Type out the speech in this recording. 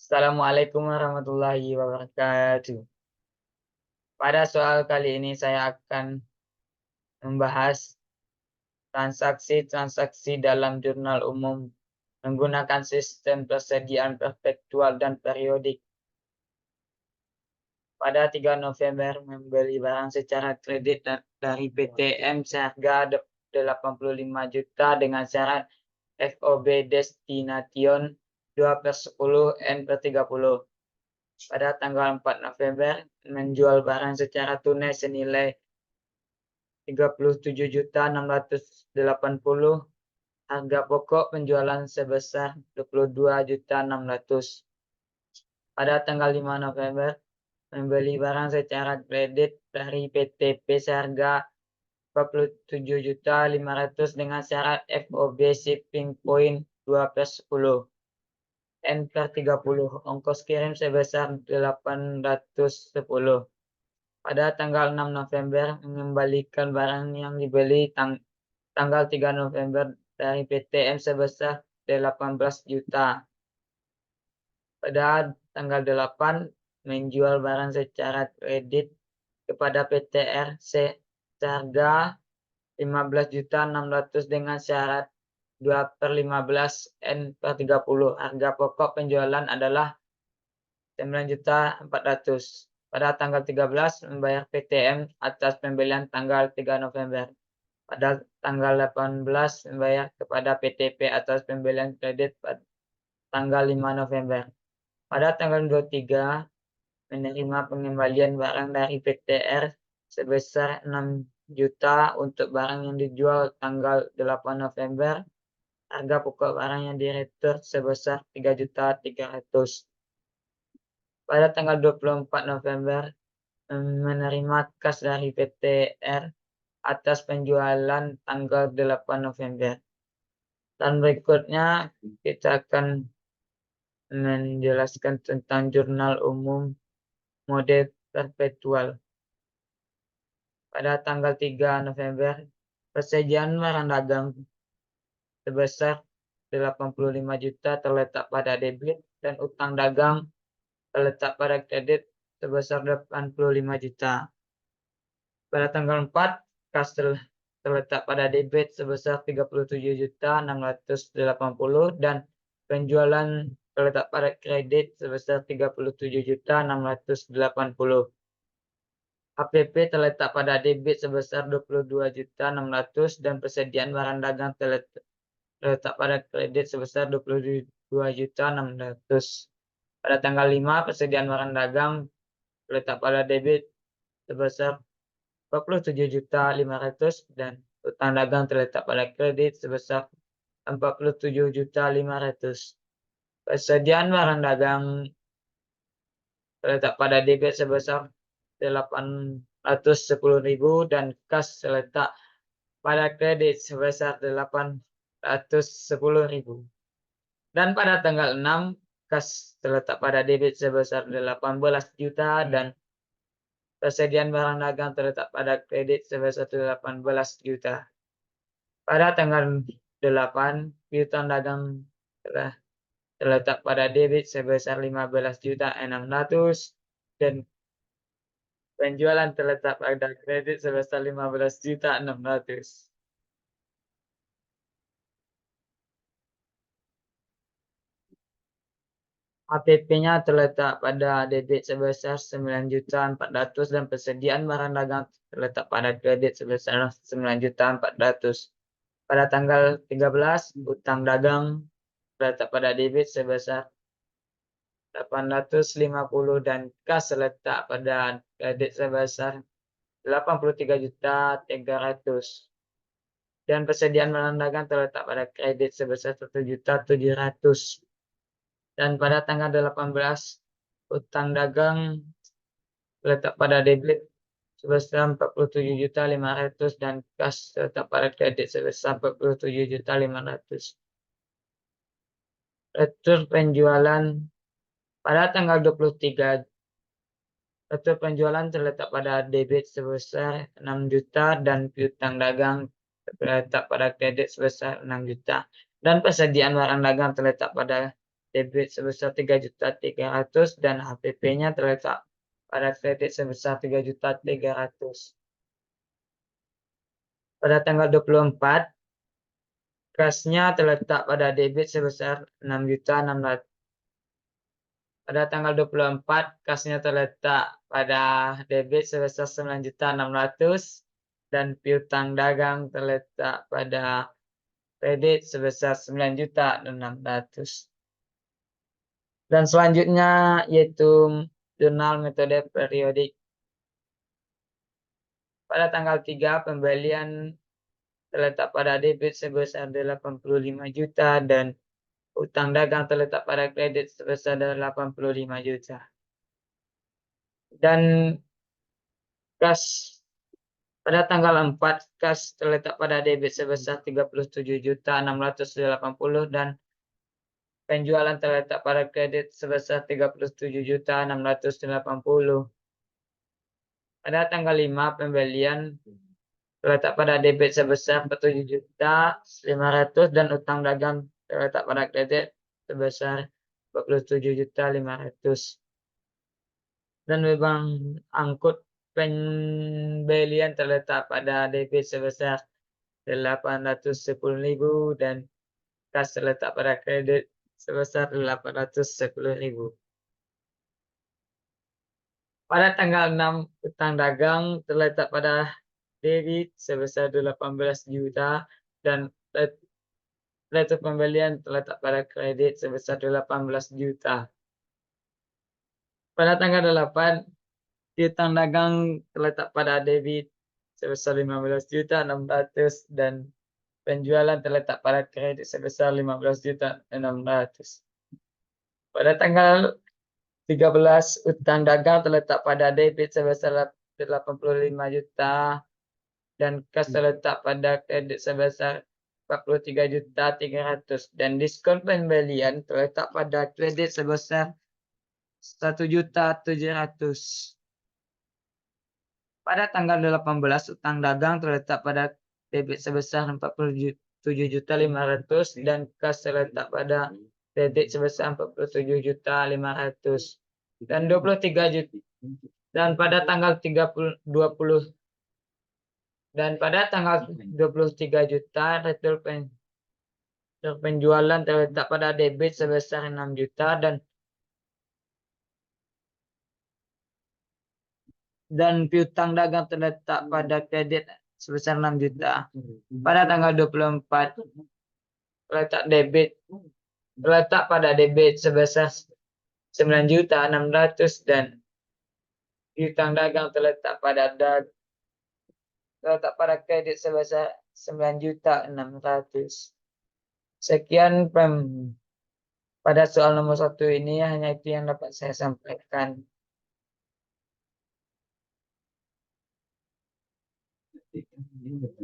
Assalamualaikum warahmatullahi wabarakatuh. Pada soal kali ini saya akan membahas transaksi-transaksi dalam jurnal umum menggunakan sistem persediaan perpetual dan periodik. Pada 3 November membeli barang secara kredit dari PTM seharga 85 juta dengan syarat FOB Destination 2/10 N/30. Pada tanggal 4 November menjual barang secara tunai senilai 37.680, harga pokok penjualan sebesar 22.600. Pada tanggal 5 November membeli barang secara kredit dari PTP seharga 47.500 dengan syarat FOB shipping point 2/10 N/30, ongkos kirim sebesar 810. Pada tanggal 6 November mengembalikan barang yang dibeli tanggal 3 November dari PTM sebesar 18 juta. Pada tanggal 8 menjual barang secara kredit kepada PTR seharga 15.600 dengan syarat 2/15 N/30. Harga pokok penjualan adalah 9.400. Pada tanggal 13 membayar PTM atas pembelian tanggal 3 November. Pada tanggal 18 membayar kepada PTP atas pembelian kredit pada tanggal 5 November. Pada tanggal 23 menerima pengembalian barang dari PTR sebesar 6 juta untuk barang yang dijual tanggal 8 November. Harga pokok barang yang diretur sebesar 3.300. Pada tanggal 24 November menerima kas dari PTR atas penjualan tanggal 8 November. Dan berikutnya kita akan menjelaskan tentang jurnal umum mode perpetual. Pada tanggal 3 November, persediaan barang dagang sebesar 85 juta terletak pada debit dan utang dagang terletak pada kredit sebesar 85 juta. Pada tanggal 4, kas terletak pada debit sebesar 37.680 dan penjualan terletak pada kredit sebesar 37.680. HPP terletak pada debit sebesar 22.600 dan persediaan barang dagang terletak pada kredit sebesar 22.600. Pada tanggal 5, persediaan barang dagang terletak pada debit sebesar 47.500 dan utang dagang terletak pada kredit sebesar 47.500. Persediaan barang dagang terletak pada debit sebesar 810.000 dan kas terletak pada kredit sebesar 810.000. Dan pada tanggal 6, kas terletak pada debit sebesar 18 juta dan persediaan barang dagang terletak pada kredit sebesar 18 juta. Pada tanggal 8, piutang dagang terletak pada debit sebesar 15.600 dan penjualan terletak pada kredit sebesar 15.600. HPP-nya terletak pada debit sebesar 9.400 dan persediaan barang dagang terletak pada kredit sebesar 9.400. Pada tanggal 13, utang dagang terletak pada debit sebesar 850 dan kas terletak pada kredit sebesar 83.300. Dan persediaan barang dagang terletak pada kredit sebesar 1.700. Dan pada tanggal 18, utang dagang terletak pada debit sebesar 47.500 dan kas terletak pada kredit sebesar 47.500. Retur penjualan pada tanggal 23, retur penjualan terletak pada debit sebesar 6 juta dan piutang dagang terletak pada kredit sebesar 6 juta. Dan persediaan barang dagang terletak pada debit sebesar 3.300.000 dan HPP-nya terletak pada kredit sebesar 3.300.000. Pada tanggal 24, kasnya terletak pada debit sebesar 6.600.000. Pada tanggal 24, kasnya terletak pada debit sebesar 9.600.000 dan piutang dagang terletak pada kredit sebesar 9.600.000. Dan selanjutnya yaitu jurnal metode periodik. Pada tanggal 3, pembelian terletak pada debit sebesar 85 juta dan utang dagang terletak pada kredit sebesar 85 juta. Dan kas pada tanggal 4, kas terletak pada debit sebesar 37.680 dan penjualan terletak pada kredit sebesar 37.680. Pada tanggal 5, pembelian terletak pada debit sebesar 47.500 dan utang dagang terletak pada kredit sebesar 47.500. Dan beban angkut pembelian terletak pada debit sebesar 810.000 dan kas terletak pada kredit sebesar 810.000. Pada tanggal 6, utang dagang terletak pada debit sebesar 18 juta dan nilai pembelian terletak pada kredit sebesar 18 juta. Pada tanggal 8, piutang dagang terletak pada debit sebesar 15.600 dan penjualan terletak pada kredit sebesar 15.600. Pada tanggal 13, utang dagang terletak pada debit sebesar 85 juta dan kas terletak pada kredit sebesar 43.300 dan diskon pembelian terletak pada kredit sebesar 1.700.000. Pada tanggal 18, utang dagang terletak pada debit sebesar 47.500 dan kas terletak pada kredit sebesar 47.500 dan 23 juta. Dan pada tanggal 20 dan pada tanggal 23 juta retur penjualan terletak pada debit sebesar 6 juta dan piutang dagang terletak pada kredit sebesar 6 juta. Pada tanggal 24 terletak pada debit sebesar 9.600.000 dan piutang dagang terletak kredit sebesar 9.600.000. Sekian pada soal nomor 1 ini, hanya itu yang dapat saya sampaikan.